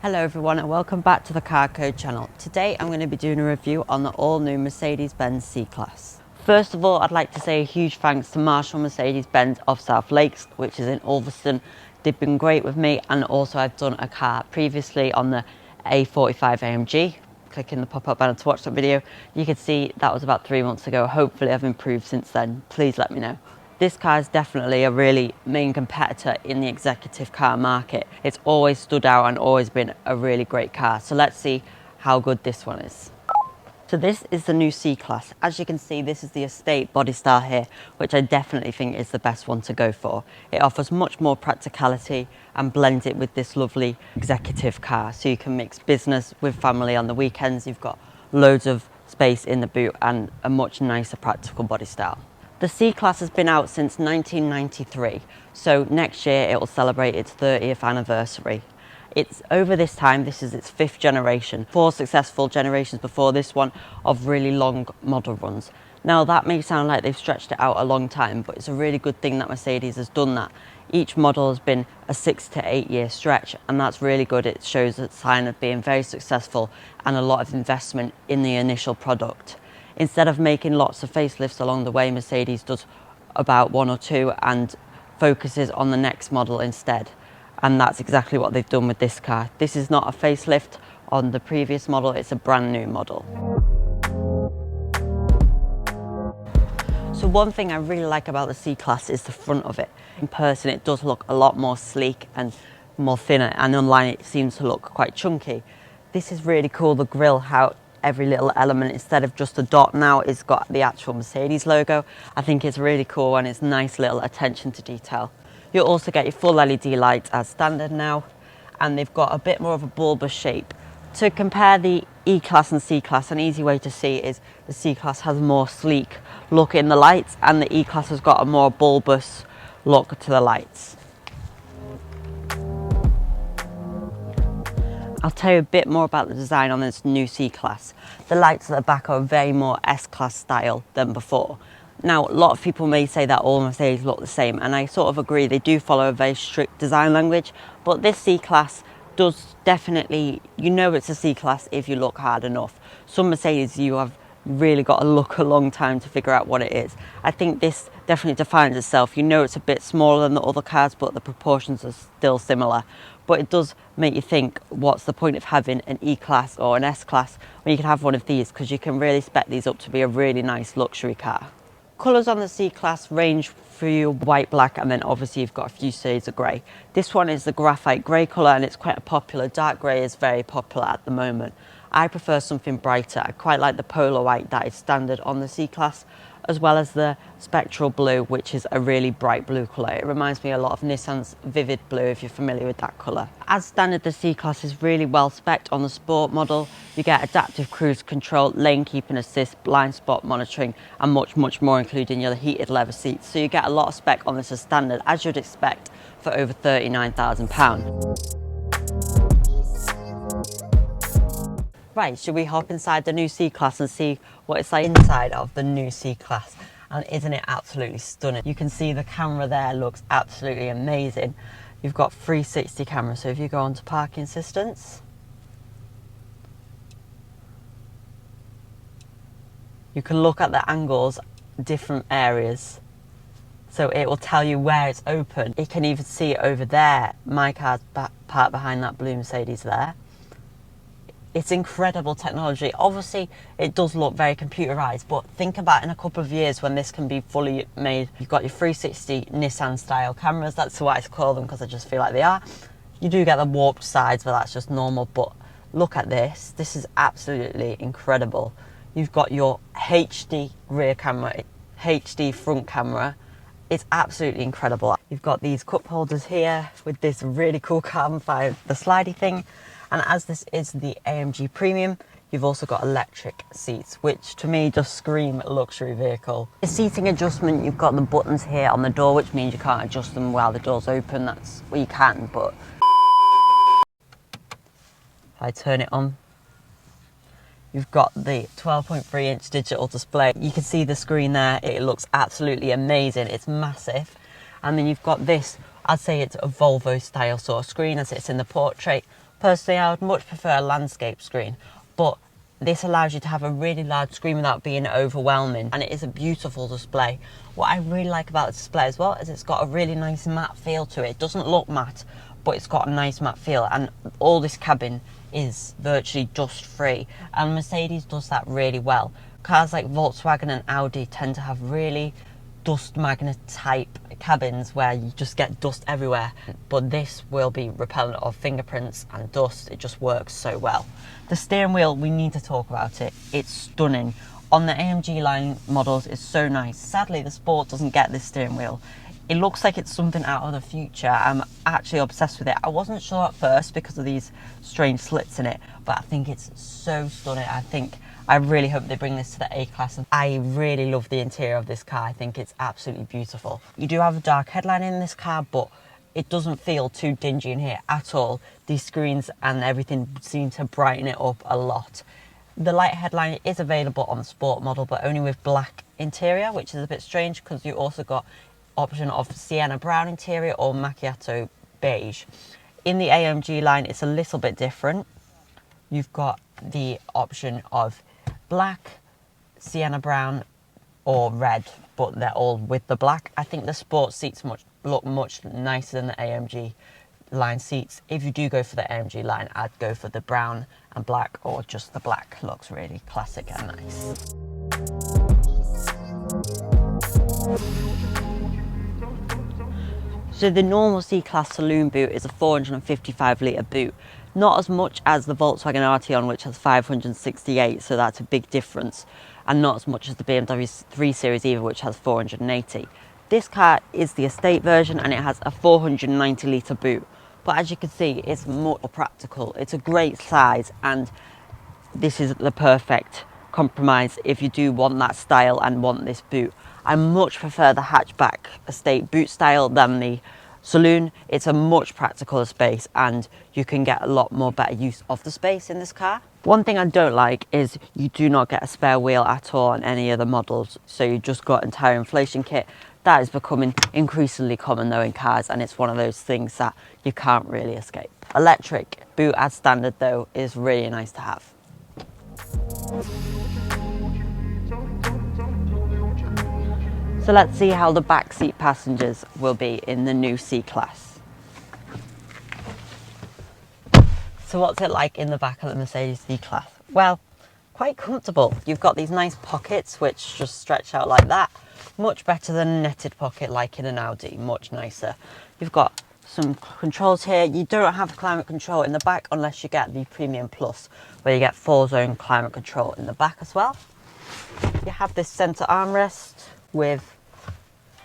Hello everyone and welcome back to the Car Code channel. Today I'm going to be doing a review on the all-new Mercedes-Benz C-Class. First of all, I'd like to say a huge thanks to Marshall Mercedes-Benz of South Lakes, which is in Ulverston. They've been great with me, and also I've done a car previously on the A45 AMG. Click in the pop-up banner to watch that video. You can see that was about 3 months ago. Hopefully I've improved since then. Please let me know. This car is definitely a really main competitor in the executive car market. It's always stood out and always been a really great car. So let's see how good this one is. So this is the new C-Class. As you can see, this is the estate body style here, which I definitely think is the best one to go for. It offers much more practicality and blends it with this lovely executive car. So you can mix business with family on the weekends. You've got loads of space in the boot and a much nicer practical body style. The C-Class has been out since 1993, so next year it will celebrate its 30th anniversary. It's over this time, this is its 5th generation, 4 successful generations before this one of really long model runs. Now that may sound like they've stretched it out a long time, but it's a really good thing that Mercedes has done that. Each model has been a 6 to 8 year stretch, and that's really good. It shows a sign of being very successful and a lot of investment in the initial product. Instead of making lots of facelifts along the way, Mercedes does about 1 or 2 and focuses on the next model instead. And that's exactly what they've done with this car. This is not a facelift on the previous model, it's a brand new model. So one thing I really like about the C-Class is the front of it. In person it does look a lot more sleek and more thinner, and online it seems to look quite chunky. This is really cool, the grille, how every little element, instead of just a dot now, it's got the actual Mercedes logo. I think it's really cool and it's nice little attention to detail. You'll also get your full LED lights as standard now, and they've got a bit more of a bulbous shape. To compare the E-Class and C-Class, an easy way to see is the C-Class has a more sleek look in the lights and the E-Class has got a more bulbous look to the lights. I'll tell you a bit more about the design on this new C-Class. The lights at the back are very more S-Class style than before. Now, a lot of people may say that all Mercedes look the same, and I sort of agree. They do follow a very strict design language, but this C-Class does definitely, you know it's a C-Class if you look hard enough. Some Mercedes you have really got to look a long time to figure out what it is. I think this definitely defines itself. You know it's a bit smaller than the other cars, but the proportions are still similar. But it does make you think, what's the point of having an E-Class or an S-Class when you can have one of these, because you can really spec these up to be a really nice luxury car. Colours on the C-Class range for you white, black, and then obviously you've got a few shades of grey. This one is the graphite grey colour, and it's quite a popular. Dark grey is very popular at the moment. I prefer something brighter. I quite like the polar white that is standard on the C-Class, as well as the spectral blue, which is a really bright blue colour. It reminds me a lot of Nissan's Vivid Blue, if you're familiar with that colour. As standard, the C-Class is really well spec'd on the Sport model. You get adaptive cruise control, lane keeping assist, blind spot monitoring, and much, much more, including your heated leather seats. So you get a lot of spec on this as standard, as you'd expect for over £39,000. Right, should we hop inside the new C-Class and see what it's like inside of the new C-Class? And isn't it absolutely stunning? You can see the camera there looks absolutely amazing. You've got 360 camera, so if you go on to parking assistance, you can look at the angles, different areas. So it will tell you where it's open. You can even see it over there. My car's parked behind that blue Mercedes there. It's incredible technology. Obviously, it does look very computerized, but think about in a couple of years when this can be fully made. You've got your 360 Nissan style cameras. That's why I call them, because I just feel like they are. You do get the warped sides, but that's just normal. But look at this. This is absolutely incredible. You've got your HD rear camera, HD front camera. It's absolutely incredible. You've got these cup holders here with this really cool carbon fibre, the slidey thing. And as this is the AMG Premium, you've also got electric seats, which to me just scream luxury vehicle. The seating adjustment, you've got the buttons here on the door, which means you can't adjust them while the door's open. That's, well, you can, but if I turn it on, you've got the 12.3-inch digital display. You can see the screen there. It looks absolutely amazing. It's massive. And then you've got this, I'd say it's a Volvo style sort of screen as it's in the portrait, Personally, I would much prefer a landscape screen, but this allows you to have a really large screen without being overwhelming, and it is a beautiful display. What I really like about the display as well is it's got a really nice matte feel to it. It doesn't look matte, but it's got a nice matte feel, and all this cabin is virtually dust free, and Mercedes does that really well. Cars like Volkswagen and Audi tend to have really dust magnet type cabins where you just get dust everywhere, but this will be repellent of fingerprints and dust. It just works so well. The steering wheel, we need to talk about it. It's stunning. On the AMG line models, it's so nice. Sadly, the Sport doesn't get this steering wheel. It looks like it's something out of the future. I'm actually obsessed with it. I wasn't sure at first because of these strange slits in it, but I think it's so stunning. I really hope they bring this to the A-Class. I really love the interior of this car. I think it's absolutely beautiful. You do have a dark headline in this car, but it doesn't feel too dingy in here at all. These screens and everything seem to brighten it up a lot. The light headline is available on the Sport model, but only with black interior, which is a bit strange because you also got option of sienna brown interior or macchiato beige. In the AMG line, it's a little bit different. You've got the option of black, sienna brown or red, but they're all with the black. I think the Sport seats look much nicer than the AMG line seats. If you do go for the AMG line, I'd go for the brown and black, or just the black. Looks really classic and nice. So the normal C-Class Saloon boot is a 455 litre boot. Not as much as the Volkswagen Arteon, which has 568, so that's a big difference. And not as much as the BMW 3 Series either, which has 480. This car is the estate version and it has a 490 litre boot. But as you can see, it's more practical. It's a great size, and this is the perfect compromise if you do want that style and want this boot. I much prefer the hatchback estate boot style than the Saloon. It's a much practical space and you can get a lot more better use of the space in this car. One thing I don't like is you do not get a spare wheel at all on any of the models, so you just got entire inflation kit. That is becoming increasingly common though in cars, and it's one of those things that you can't really escape. Electric boot as standard though is really nice to have. So let's see how the backseat passengers will be in the new C-Class. So what's it like in the back of the Mercedes C-Class? Well, quite comfortable. You've got these nice pockets which just stretch out like that. Much better than a netted pocket like in an Audi, much nicer. You've got some controls here. You don't have climate control in the back unless you get the Premium Plus, where you get 4-zone climate control in the back as well. You have this centre armrest with,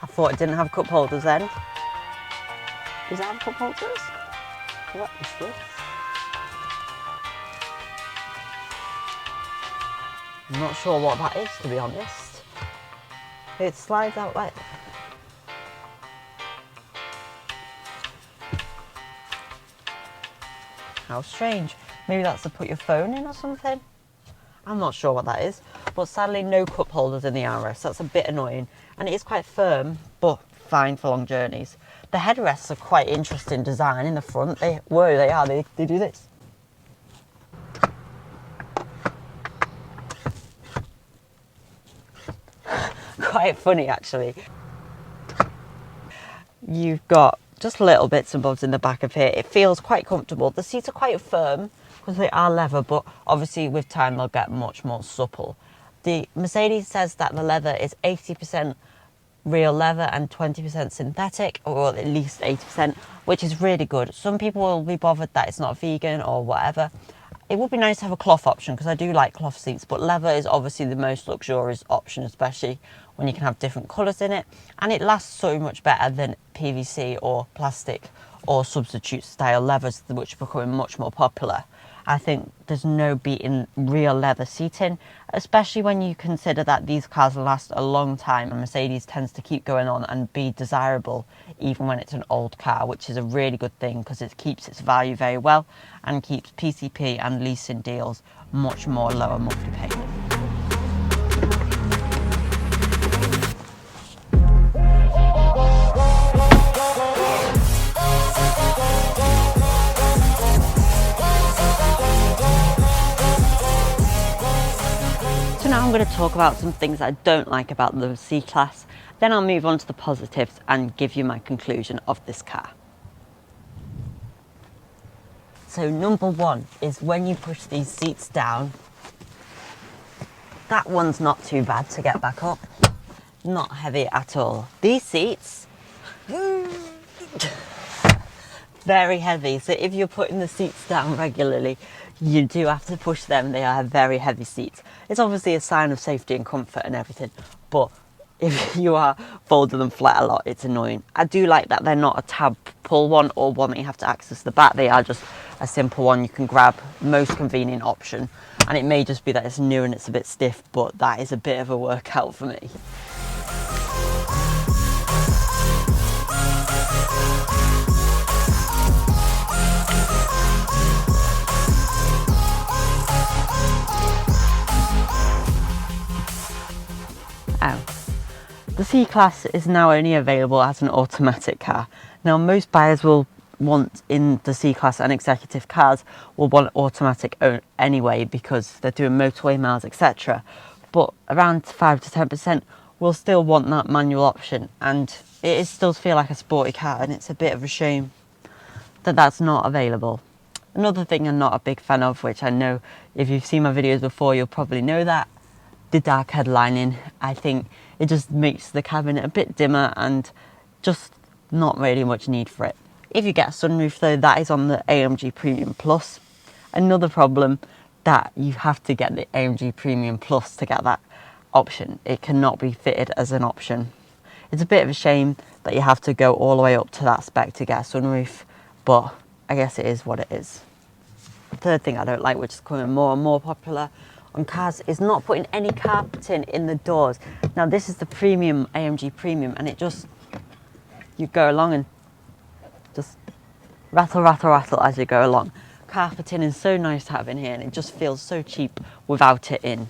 I thought it didn't have cup holders then. Does it have cup holders? What is this? I'm not sure what that is, to be honest. It slides out like that. How strange. Maybe that's to put your phone in or something. I'm not sure what that is. But sadly, no cup holders in the armrest. That's a bit annoying. And it is quite firm, but fine for long journeys. The headrests are quite interesting design in the front. They do this. Quite funny actually. You've got just little bits and bobs in the back of here. It feels quite comfortable. The seats are quite firm because they are leather, but obviously with time they'll get much more supple. The Mercedes says that the leather is 80% real leather and 20% synthetic, or at least 80%, which is really good. Some people will be bothered that it's not vegan or whatever. It would be nice to have a cloth option because I do like cloth seats, but leather is obviously the most luxurious option, especially when you can have different colours in it. And it lasts so much better than PVC or plastic or substitute style leathers, which are becoming much more popular. I think there's no beating real leather seating, especially when you consider that these cars last a long time and Mercedes tends to keep going on and be desirable even when it's an old car, which is a really good thing because it keeps its value very well and keeps PCP and leasing deals much more lower monthly payment. now I'm going to talk about some things I don't like about the C-Class, then I'll move on to the positives and give you my conclusion of this car. So number one is when you push these seats down, that one's not too bad to get back up, not heavy at all. These seats, very heavy, so if you're putting the seats down regularly, you do have to push them. They are very heavy seats. It's obviously a sign of safety and comfort and everything, but if you are folding them flat a lot, it's annoying. I do like that they're not a tab pull one or one that you have to access the back. They are just a simple one you can grab, most convenient option. And it may just be that it's new and it's a bit stiff, but that is a bit of a workout for me. The C-Class is now only available as an automatic car. Now most buyers will want in the C-Class and executive cars will want automatic anyway because they're doing motorway miles, etc. But around 5 to 10% will still want that manual option, and it is still feel like a sporty car, and it's a bit of a shame that that's not available. Another thing I'm not a big fan of, which I know if you've seen my videos before you'll probably know that, the dark headlining. I think it just makes the cabin a bit dimmer and just not really much need for it. If you get a sunroof though, that is on the AMG Premium Plus. Another problem that you have to get the AMG Premium Plus to get that option. It cannot be fitted as an option. It's a bit of a shame that you have to go all the way up to that spec to get a sunroof, but I guess it is what it is. The third thing I don't like, which is becoming more and more popular on cars, is not putting any carpeting in the doors. Now this is the premium AMG Premium, and it just, you go along and just rattle, rattle, rattle as you go along. Carpeting is so nice to have in here, and it just feels so cheap without it in.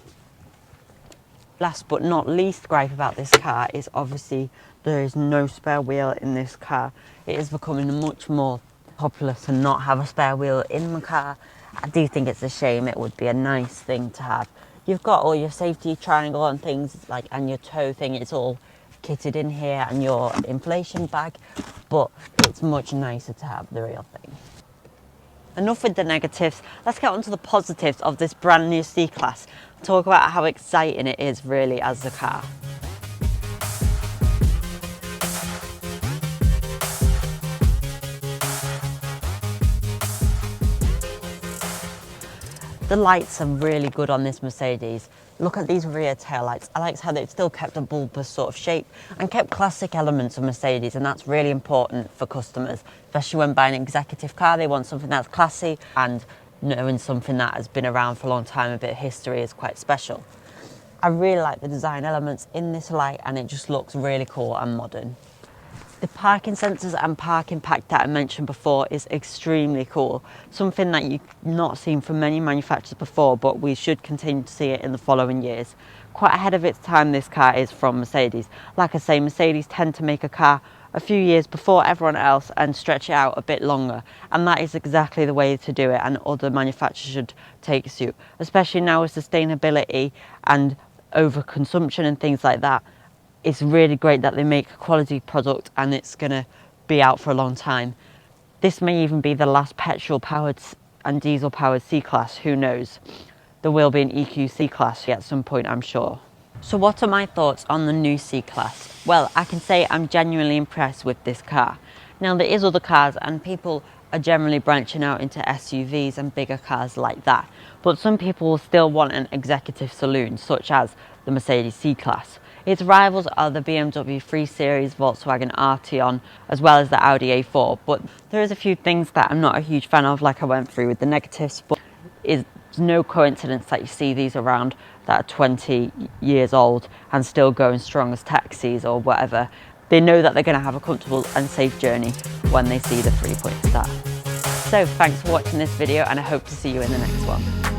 Last but not least gripe about this car is obviously there is no spare wheel in this car. It is becoming much more popular to not have a spare wheel in the car. I do think it's a shame. It would be a nice thing to have. You've got all your safety triangle and things like, and your tow thing, it's all kitted in here, and your inflation bag, but it's much nicer to have the real thing. Enough with the negatives, let's get on to the positives of this brand new C-Class. Talk about how exciting it is really as a car. The lights are really good on this Mercedes. Look at these rear tail lights. I like how they've still kept a bulbous sort of shape and kept classic elements of Mercedes, and that's really important for customers, especially when buying an executive car. They want something that's classy, and knowing something that has been around for a long time, a bit of history, is quite special. I really like the design elements in this light, and it just looks really cool and modern. The parking sensors and parking pack that I mentioned before is extremely cool. Something that you've not seen from many manufacturers before, but we should continue to see it in the following years. Quite ahead of its time, this car is from Mercedes. Like I say, Mercedes tend to make a car a few years before everyone else and stretch it out a bit longer. And that is exactly the way to do it, and other manufacturers should take suit. Especially now with sustainability and overconsumption and things like that. It's really great that they make a quality product and it's going to be out for a long time. This may even be the last petrol-powered and diesel-powered C-Class, who knows. There will be an EQ C-Class at some point, I'm sure. So what are my thoughts on the new C-Class? Well, I can say I'm genuinely impressed with this car. Now there is other cars, and people are generally branching out into SUVs and bigger cars like that. But some people will still want an executive saloon, such as the Mercedes C-Class. Its rivals are the BMW 3 Series, Volkswagen Arteon, as well as the Audi A4. But there is a few things that I'm not a huge fan of, like I went through with the negatives. But it's no coincidence that you see these around that are 20 years old and still going strong as taxis or whatever. They know that they're going to have a comfortable and safe journey when they see the 3-point star. So thanks for watching this video, and I hope to see you in the next one.